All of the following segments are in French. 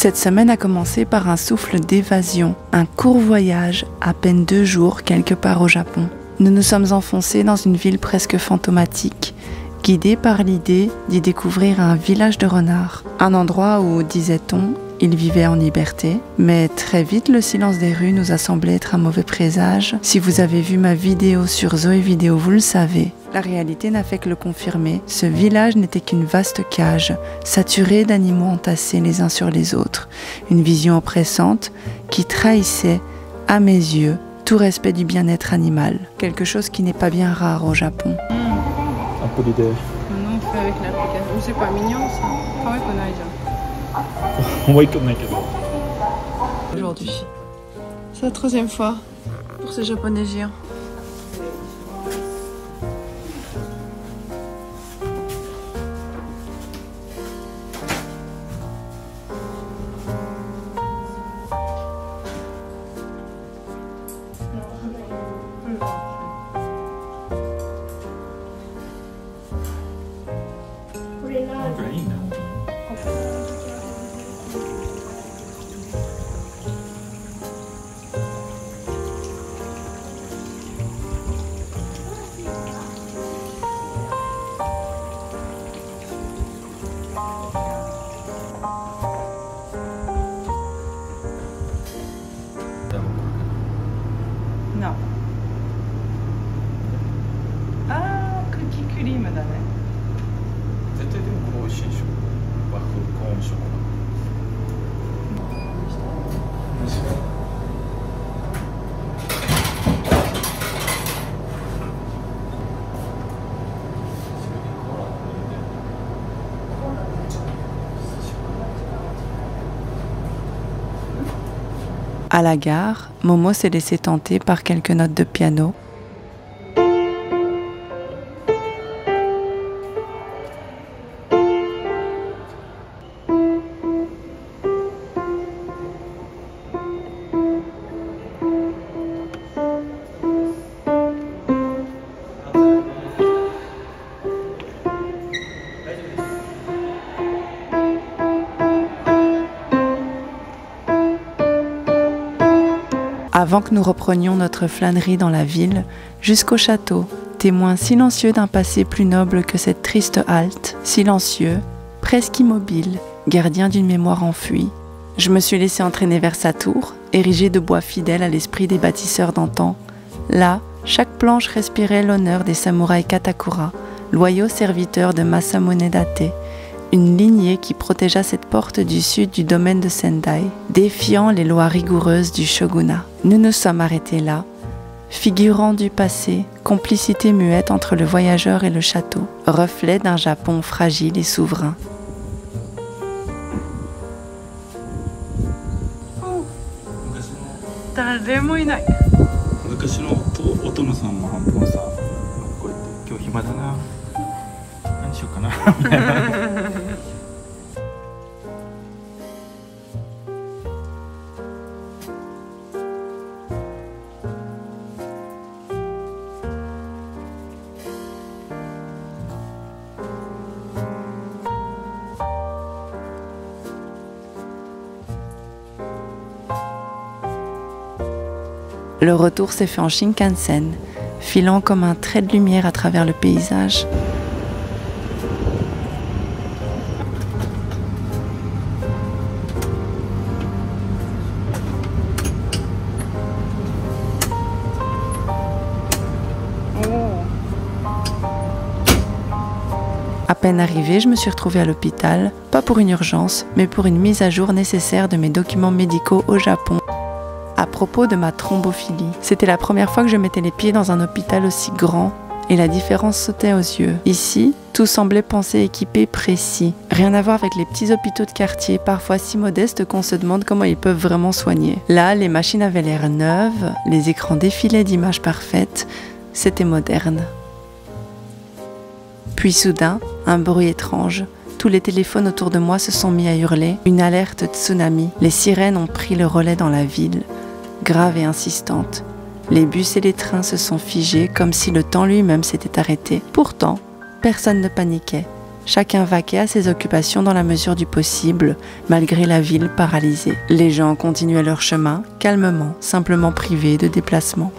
Cette semaine a commencé par un souffle d'évasion, un court voyage, à peine 2 jours quelque part au Japon. Nous nous sommes enfoncés dans une ville presque fantomatique, guidés par l'idée d'y découvrir un village de renards. Un endroit où, disait-on, ils vivaient en liberté, mais très vite le silence des rues nous a semblé être un mauvais présage. Si vous avez vu ma vidéo sur Zoé Vidéo, vous le savez. La réalité n'a fait que le confirmer. Ce village n'était qu'une vaste cage, saturée d'animaux entassés les uns sur les autres. Une vision oppressante qui trahissait, à mes yeux, tout respect du bien-être animal. Quelque chose qui n'est pas bien rare au Japon. Maintenant on fait avec l'application. C'est pas mignon ça. Aujourd'hui. C'est la 3e fois pour ces japonais géants. Non. Ah, cookie cream だね。絶対でもこれ美味しいでしょ。ワッフルコーンショコラ。À la gare, Momo s'est laissé tenter par quelques notes de piano. Avant que nous reprenions notre flânerie dans la ville, jusqu'au château, témoin silencieux d'un passé plus noble que cette triste halte, silencieux, presque immobile, gardien d'une mémoire enfuie. Je me suis laissé entraîner vers sa tour, érigée de bois fidèle à l'esprit des bâtisseurs d'antan. Là, chaque planche respirait l'honneur des samouraïs Katakura, loyaux serviteurs de Masamune Date, une lignée qui protégea cette porte du sud du domaine de Sendai, défiant les lois rigoureuses du shogunat. Nous nous sommes arrêtés là, figurant du passé, complicité muette entre le voyageur et le château, reflet d'un Japon fragile et souverain. Le retour s'est fait en Shinkansen, filant comme un trait de lumière à travers le paysage. À peine arrivée, je me suis retrouvée à l'hôpital, pas pour une urgence, mais pour une mise à jour nécessaire de mes documents médicaux au Japon. À propos de ma thrombophilie, c'était la première fois que je mettais les pieds dans un hôpital aussi grand et la différence sautait aux yeux. Ici, tout semblait pensé, équipé, précis. Rien à voir avec les petits hôpitaux de quartier, parfois si modestes qu'on se demande comment ils peuvent vraiment soigner. Là, les machines avaient l'air neuves, les écrans défilaient d'images parfaites, c'était moderne. Puis soudain, un bruit étrange. Tous les téléphones autour de moi se sont mis à hurler. Une alerte tsunami. Les sirènes ont pris le relais dans la ville, grave et insistante. Les bus et les trains se sont figés comme si le temps lui-même s'était arrêté. Pourtant, personne ne paniquait. chacun vaquait à ses occupations dans la mesure du possible, malgré la ville paralysée. Les gens continuaient leur chemin, calmement, simplement privés de déplacement.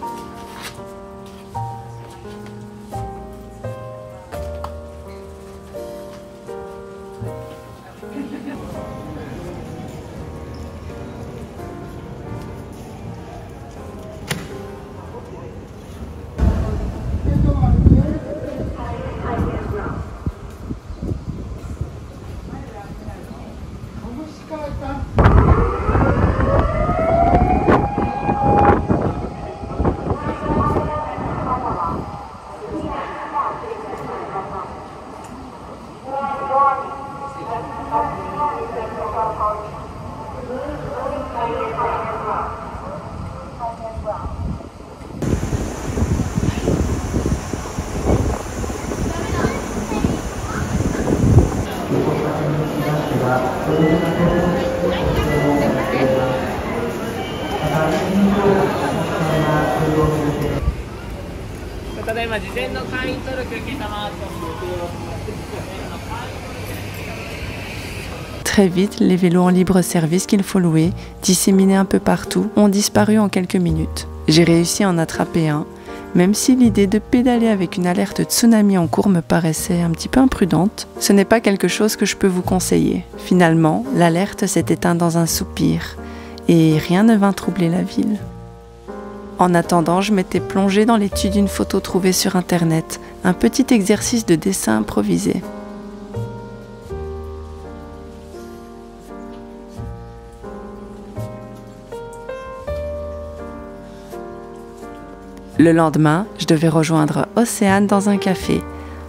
Très vite, les vélos en libre service qu'il faut louer, disséminés un peu partout, ont disparu en quelques minutes. J'ai réussi à en attraper un, même si l'idée de pédaler avec une alerte tsunami en cours me paraissait un petit peu imprudente. Ce n'est pas quelque chose que je peux vous conseiller. Finalement, l'alerte s'est éteinte dans un soupir, et rien ne vint troubler la ville. En attendant, je m'étais plongée dans l'étude d'une photo trouvée sur internet, un petit exercice de dessin improvisé. Le lendemain, je devais rejoindre Océane dans un café.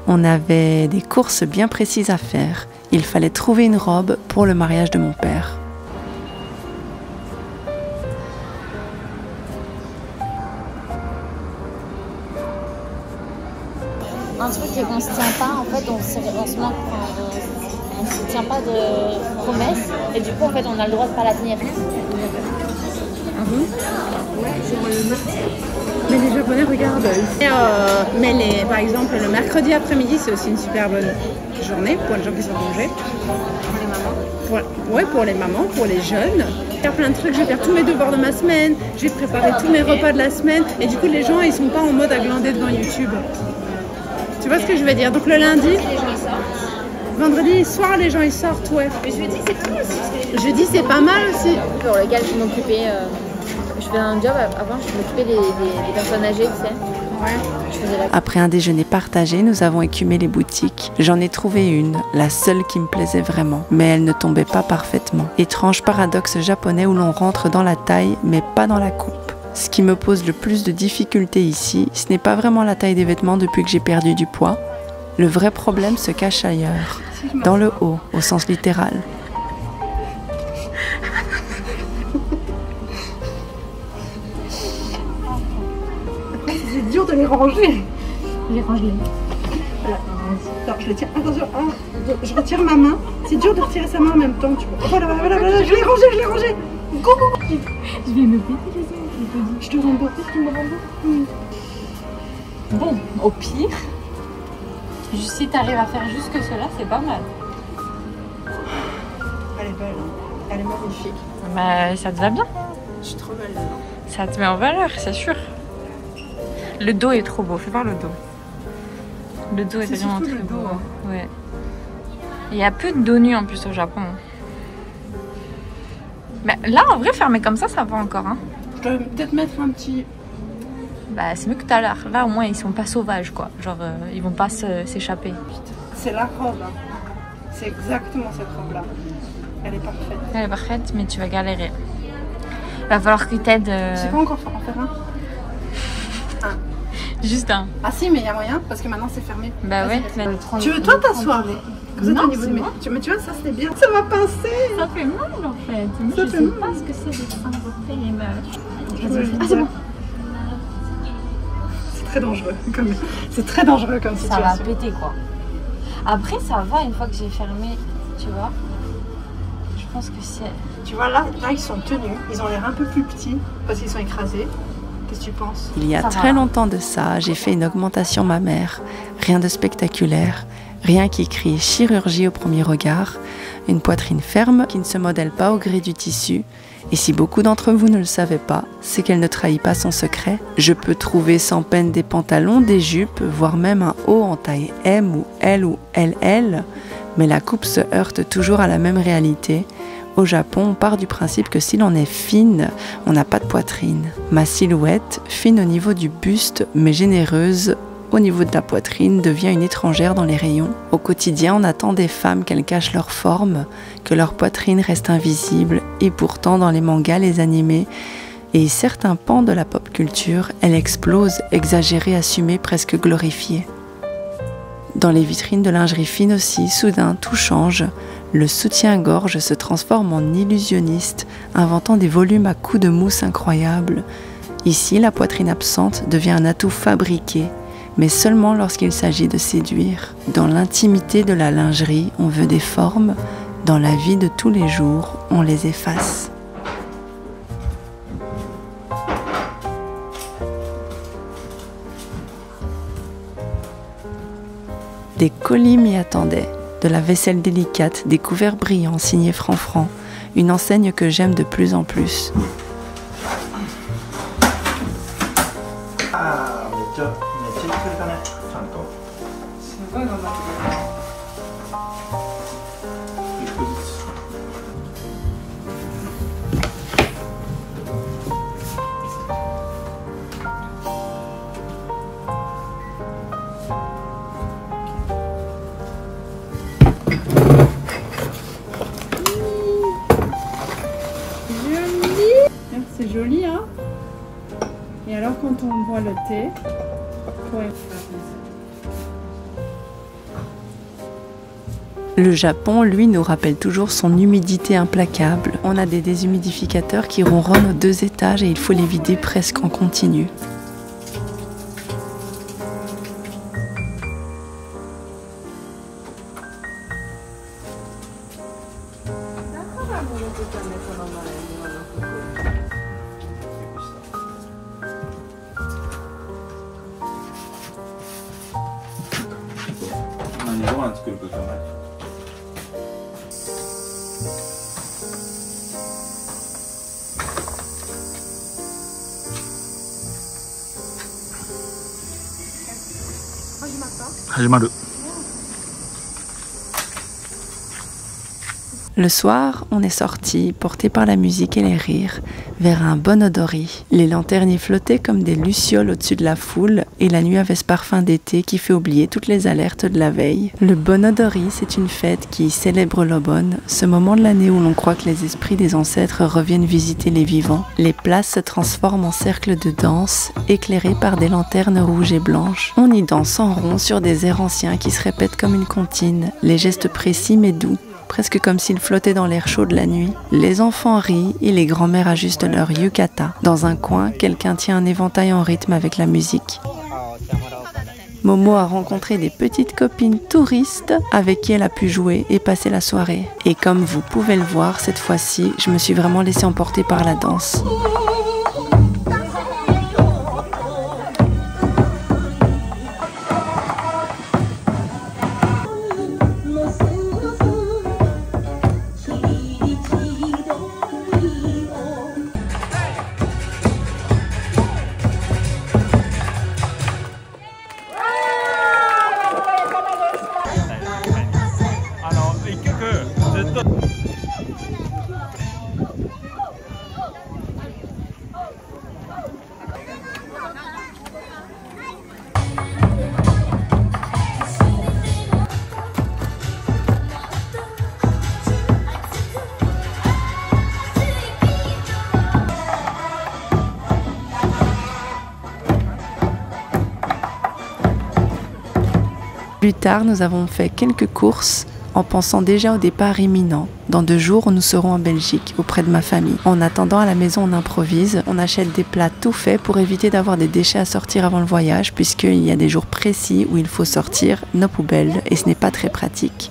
On avait des courses bien précises à faire. Il fallait trouver une robe pour le mariage de mon père. Un truc c'est qu'on se tient pas, en fait, on se tient pas de promesses et du coup en fait on a le droit de pas la tenir. Mais les Japonais regardent. Par exemple, le mercredi après-midi, c'est aussi une super bonne journée pour les gens qui sont en congé. Pour les mamans, pour les jeunes. Je vais faire plein de trucs, je vais faire tous mes devoirs de ma semaine, je vais préparer tous mes repas de la semaine. Et du coup, les gens, ils sont pas en mode à glander devant YouTube. Tu vois ce que je veux dire? Donc le lundi, vendredi soir, les gens ils sortent, ouais. Mais jeudi, c'est cool aussi. Jeudi, c'est pas mal aussi. Pour lequel je m'occupais. Je faisais un job avant, je m'occupais des personnes âgées, tu sais. Ouais. Après un déjeuner partagé, nous avons écumé les boutiques. J'en ai trouvé une, la seule qui me plaisait vraiment, mais elle ne tombait pas parfaitement. Étrange paradoxe japonais où l'on rentre dans la taille, mais pas dans la coupe. Ce qui me pose le plus de difficultés ici, ce n'est pas vraiment la taille des vêtements depuis que j'ai perdu du poids. Le vrai problème se cache ailleurs, dans le haut, au sens littéral. C'est dur de les ranger. Les range-les. Voilà. Alors, je les tiens. Attention, je retire ma main. C'est dur de retirer sa main en même temps. Tu vois. Voilà, je l'ai rangé. Go. Je vais me péter les yeux. Je te rembourse, tu me rembourses. Bon, au pire, si tu arrives à faire jusque cela, c'est pas mal. Elle est belle, hein. Elle est magnifique. Bah, ça te va bien. Je suis trop belle dedans. Ça te met en valeur, c'est sûr. Le dos est trop beau, fais voir le dos. Le dos est vraiment très beau. Hein. Ouais. Il y a peu de dos nus en plus au Japon. Mais là, en vrai, fermé comme ça va encore. Hein. Je dois peut-être mettre un petit... Bah, c'est mieux que tout à l'heure. Là, au moins, ils sont pas sauvages, quoi. Genre, ils vont pas s'échapper. C'est la robe. Hein. C'est exactement cette robe-là. Elle est parfaite. Elle est parfaite, mais tu vas galérer. Il va falloir que t'aides. Je sais pas encore en faire un. Juste un. Ah si, mais il y a moyen, parce que maintenant c'est fermé. Bah ouais. Tu veux toi t'asseoir? Non, mais tu vois, ça c'était bien. Ça m'a pincé. Ça fait mal en fait. Moi, je sais pas ce que c'est de s'invoquer les meufs. Ah c'est bon. C'est très dangereux. C'est très dangereux comme situation. Ça va péter quoi. Après ça va une fois que j'ai fermé, tu vois. Je pense que c'est... Tu vois là ils sont tenus. Ils ont l'air un peu plus petits parce qu'ils sont écrasés. Qu'est-ce que tu penses? Il y a très longtemps de ça, j'ai fait une augmentation mammaire. Rien de spectaculaire, Rien qui crie chirurgie au premier regard, une poitrine ferme qui ne se modèle pas au gré du tissu. Et si beaucoup d'entre vous ne le savaient pas, c'est qu'elle ne trahit pas son secret. Je peux trouver sans peine des pantalons, des jupes, voire même un haut en taille M ou L ou LL, mais la coupe se heurte toujours à la même réalité. Au Japon, on part du principe que si l'on est fine, on n'a pas de poitrine. Ma silhouette, fine au niveau du buste, mais généreuse au niveau de la poitrine, devient une étrangère dans les rayons. Au quotidien, on attend des femmes qu'elles cachent leur forme, que leur poitrine reste invisible, et pourtant dans les mangas, les animés et certains pans de la pop culture, elle explose, exagérée, assumée, presque glorifiée. Dans les vitrines de lingerie fine aussi, soudain, tout change. Le soutien-gorge se transforme en illusionniste, inventant des volumes à coups de mousse incroyables. Ici, la poitrine absente devient un atout fabriqué, mais seulement lorsqu'il s'agit de séduire. Dans l'intimité de la lingerie, on veut des formes. Dans la vie de tous les jours, on les efface. Des colis m'y attendaient, de la vaisselle délicate, des couverts brillants signés Franfran, une enseigne que j'aime de plus en plus. C'est joli, hein? Et alors quand on boit le thé, Le Japon, lui, nous rappelle toujours son humidité implacable. On a des déshumidificateurs qui ronronnent aux 2 étages et il faut les vider presque en continu. Le soir, on est sorti, porté par la musique et les rires, vers un bon odori. Les lanternes y flottaient comme des lucioles au-dessus de la foule, et la nuit avait ce parfum d'été qui fait oublier toutes les alertes de la veille. Le bon odori, c'est une fête qui célèbre l'Obon, ce moment de l'année où l'on croit que les esprits des ancêtres reviennent visiter les vivants. Les places se transforment en cercles de danse, éclairés par des lanternes rouges et blanches. On y danse en rond sur des airs anciens qui se répètent comme une comptine, les gestes précis mais doux, presque comme s'ils flottaient dans l'air chaud de la nuit. Les enfants rient et les grands-mères ajustent leur yukata. Dans un coin, quelqu'un tient un éventail en rythme avec la musique. Momo a rencontré des petites copines touristes avec qui elle a pu jouer et passer la soirée. Et comme vous pouvez le voir, cette fois-ci, je me suis vraiment laissée emporter par la danse. Plus tard, nous avons fait quelques courses en pensant déjà au départ imminent. Dans 2 jours, nous serons en Belgique, auprès de ma famille. En attendant, à la maison, on improvise. On achète des plats tout faits pour éviter d'avoir des déchets à sortir avant le voyage, puisqu'il y a des jours précis où il faut sortir nos poubelles et ce n'est pas très pratique.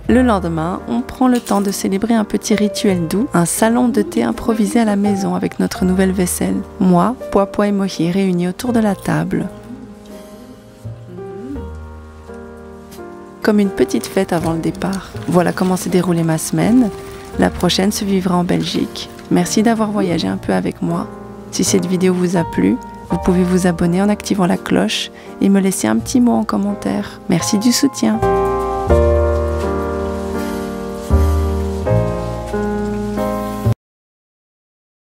Le lendemain, on prend le temps de célébrer un petit rituel doux, un salon de thé improvisé à la maison avec notre nouvelle vaisselle. Moi, Poa et Mohi réunis autour de la table. Comme une petite fête avant le départ. Voilà comment s'est déroulée ma semaine. La prochaine se vivra en Belgique. Merci d'avoir voyagé un peu avec moi. Si cette vidéo vous a plu, vous pouvez vous abonner en activant la cloche et me laisser un petit mot en commentaire. Merci du soutien.